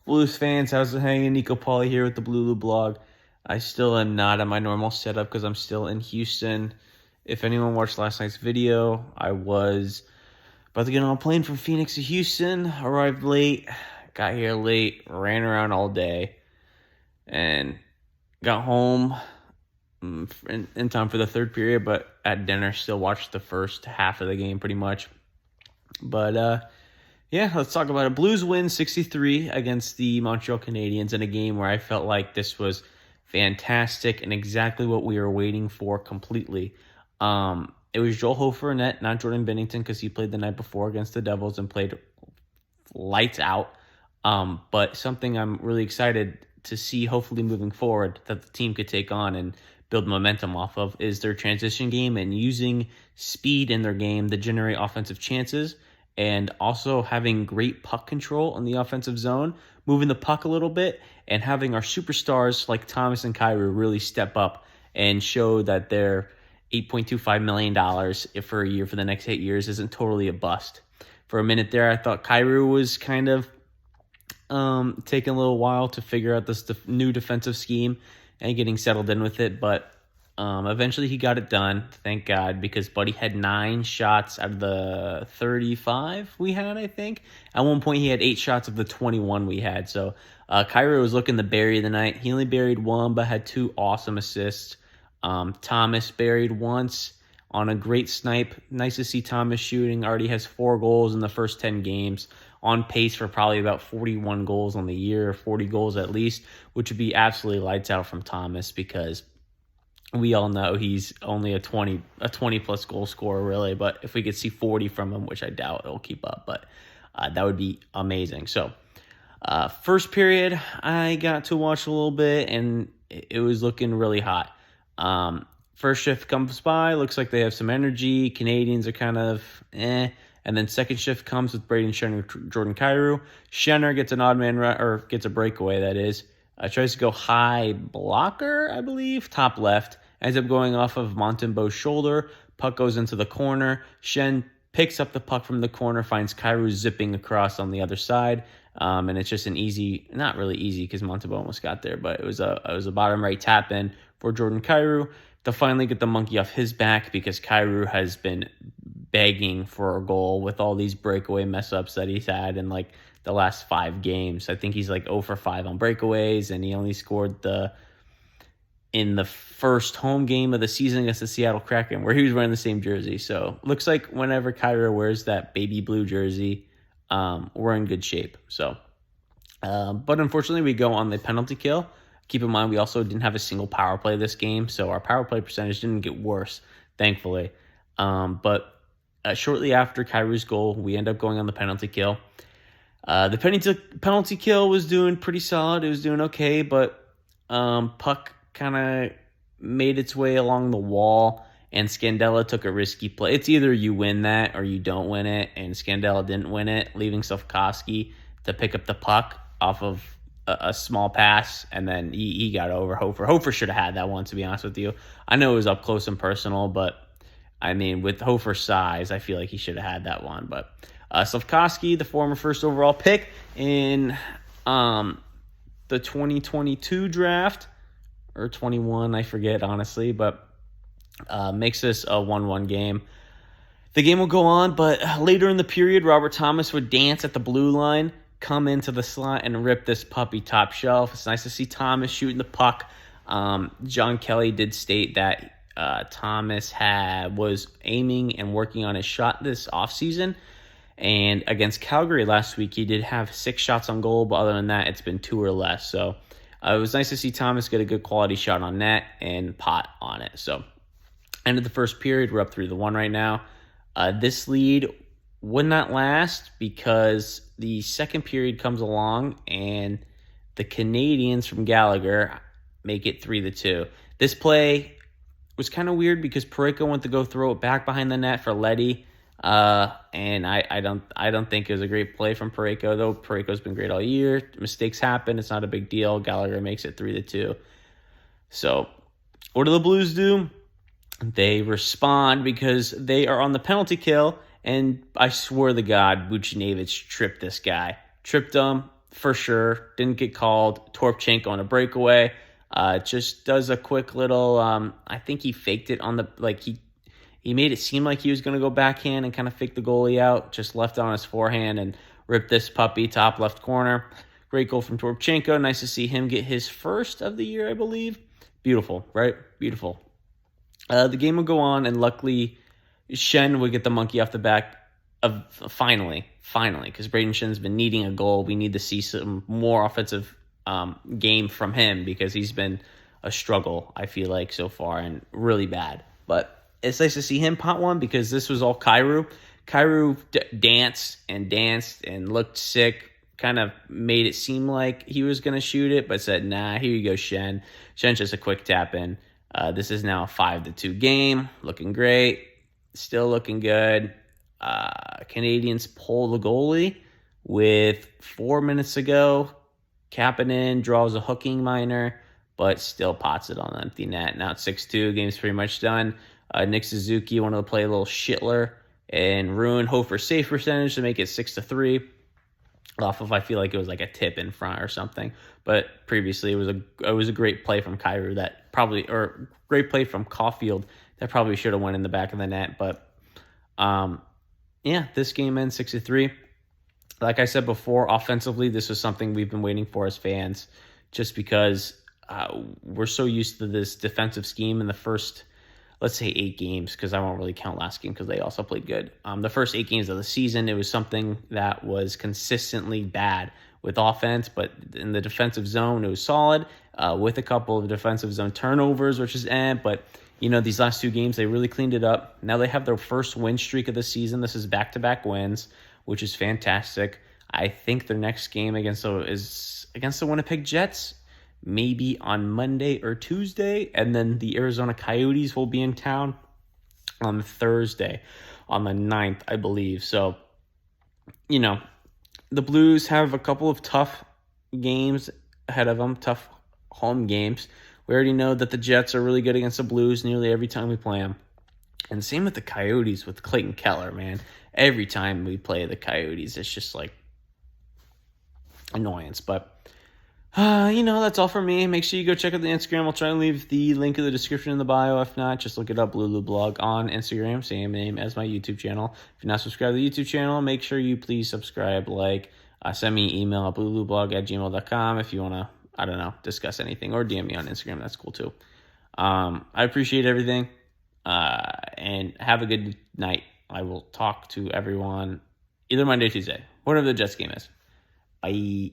Blues fans, how's it hanging? Nico Pauly here with the Blue blog. I still am not at my normal setup because I'm still in Houston. If anyone watched last night's video, I was about to get on a plane from Phoenix to Houston, arrived late, got here late, ran around all day, and got home in time for the third period, but at dinner still watched the first half of the game pretty much. But yeah, let's talk about it. Blues win 6-3 against the Montreal Canadiens in a game where I felt like this was fantastic and exactly what we were waiting for completely. It was Joel Hofer in net, not Jordan Binnington, because he played the night before against the Devils and played lights out. But something I'm really excited to see, hopefully moving forward, that the team could take on and build momentum off of is their transition game and using speed in their game to generate offensive chances, and also having great puck control in the offensive zone, moving the puck a little bit, and having our superstars like Thomas and Kyrou really step up and show that their $8.25 million for a year for the next 8 years isn't totally a bust. For a minute there, I thought Kyrou was kind of taking a little while to figure out this new defensive scheme and getting settled in with it, but eventually he got it done, thank God, because Buddy had 9 shots out of the 35 we had, I think. At one point, he had 8 shots of the 21 we had, so Kyrou was looking to bury the night. He only buried one, but had 2 awesome assists. Thomas buried once on a great snipe. Nice to see Thomas shooting. Already has 4 goals in the first 10 games. On pace for probably about 41 goals on the year, 40 goals at least, which would be absolutely lights out from Thomas because we all know he's only a 20 plus goal scorer, really. But if we could see 40 from him, which I doubt it'll keep up, but that would be amazing. So first period, I got to watch a little bit, and it was looking really hot. First shift comes by, looks like they have some energy. Canadians are kind of and then second shift comes with Braden Schenner, Jordan Kyrou. Schenner gets an odd man or gets a breakaway, that is. Tries to go high blocker, I believe, top left. Ends up going off of Montembeau's shoulder. Puck goes into the corner. Shen picks up the puck from the corner, finds Kyrou zipping across on the other side. And it's just an easy, not really easy because Montembeau almost got there, but it was a bottom right tap in for Jordan Kyrou to finally get the monkey off his back because Kyrou has been begging for a goal with all these breakaway mess ups that he's had in like the last 5 games. I think he's like 0 for 5 on breakaways, and he only scored in the first home game of the season against the Seattle Kraken where he was wearing the same jersey. So looks like whenever Kyrou wears that baby blue jersey, we're in good shape. So, but unfortunately we go on the penalty kill. Keep in mind, we also didn't have a single power play this game, so our power play percentage didn't get worse, thankfully. But shortly after Kyrou's goal, we end up going on the penalty kill. The penalty kill was doing pretty solid. It was doing okay, but puck kind of made its way along the wall, and Scandella took a risky play. It's either you win that or you don't win it, and Scandella didn't win it, leaving Sofkowski to pick up the puck off of a small pass, and then he got over Hofer. Hofer should have had that one, to be honest with you. I know it was up close and personal, but I mean, with Hofer's size, I feel like he should have had that one. But Sofkowski, the former first overall pick in the 2022 draft, or 21, I forget, honestly, but makes this a 1-1 game. The game will go on, but later in the period, Robert Thomas would dance at the blue line, come into the slot, and rip this puppy top shelf. It's nice to see Thomas shooting the puck. John Kelly did state that Thomas was aiming and working on his shot this offseason. And against Calgary last week, he did have 6 shots on goal, but other than that, it's been 2 or less. So it was nice to see Thomas get a good quality shot on net and pot on it. So end of the first period, we're up 3-1 right now. This lead would not last because the second period comes along and the Canadiens from Gallagher make it 3-2. This play was kind of weird because Parayko went to go throw it back behind the net for Leddy. And I don't think it was a great play from Parayko, though. Parayko's been great all year. Mistakes happen. It's not a big deal. Gallagher makes it 3-2. So what do the Blues do? They respond because they are on the penalty kill, and I swear to God, Vucinovic tripped this guy. Tripped him, for sure. Didn't get called. Torpchenko on a breakaway. Just does a quick little, I think he faked it on the, like he made it seem like he was going to go backhand and kind of fake the goalie out. Just left on his forehand and ripped this puppy top left corner. Great goal from Torpchenko. Nice to see him get his first of the year, I believe. Beautiful, right? Beautiful. The game would go on, and luckily Shen would get the monkey off the back of finally, because Braden Shen's been needing a goal. We need to see some more offensive game from him because he's been a struggle, I feel like, so far, and really bad. But it's nice to see him pot one because this was all Kyrou. Kyrou danced and looked sick, kind of made it seem like he was going to shoot it, but said, nah, here you go, Shen. Shen's just a quick tap in. This is now a 5-2 game. Looking great. Still looking good. Canadiens pull the goalie with 4 minutes to go. Kapanen draws a hooking minor, but still pots it on the empty net. Now it's 6-2. Game's pretty much done. Nick Suzuki wanted to play a little shitler and ruin Hofer's save percentage to make it 6-3. Off of, I feel like it was like a tip in front or something. But previously it was a great play from Kyrou that probably, or great play from Caulfield that probably should have went in the back of the net. But yeah, this game ends 6-3. Like I said before, offensively, this was something we've been waiting for as fans, just because we're so used to this defensive scheme in the first, let's say 8 games, because I won't really count last game because they also played good. The first 8 games of the season, it was something that was consistently bad with offense, but in the defensive zone, it was solid with a couple of defensive zone turnovers, which is but these last 2 games, they really cleaned it up. Now they have their first win streak of the season. This is back-to-back wins, which is fantastic. I think their next game is against the Winnipeg Jets, maybe on Monday or Tuesday, and then the Arizona Coyotes will be in town on Thursday, on the 9th, I believe. So, the Blues have a couple of tough games ahead of them, tough home games. We already know that the Jets are really good against the Blues nearly every time we play them. And same with the Coyotes with Clayton Keller, man. Every time we play the Coyotes, it's just like annoyance. But, that's all for me. Make sure you go check out the Instagram. I'll try and leave the link in the description in the bio. If not, just look it up, Lulu Blog on Instagram. Same name as my YouTube channel. If you're not subscribed to the YouTube channel, make sure you please subscribe, send me an email at bluelublog@gmail.com if you want to, discuss anything, or DM me on Instagram. That's cool too. I appreciate everything, and have a good night. I will talk to everyone either Monday or Tuesday, whatever the Jets game is. Bye.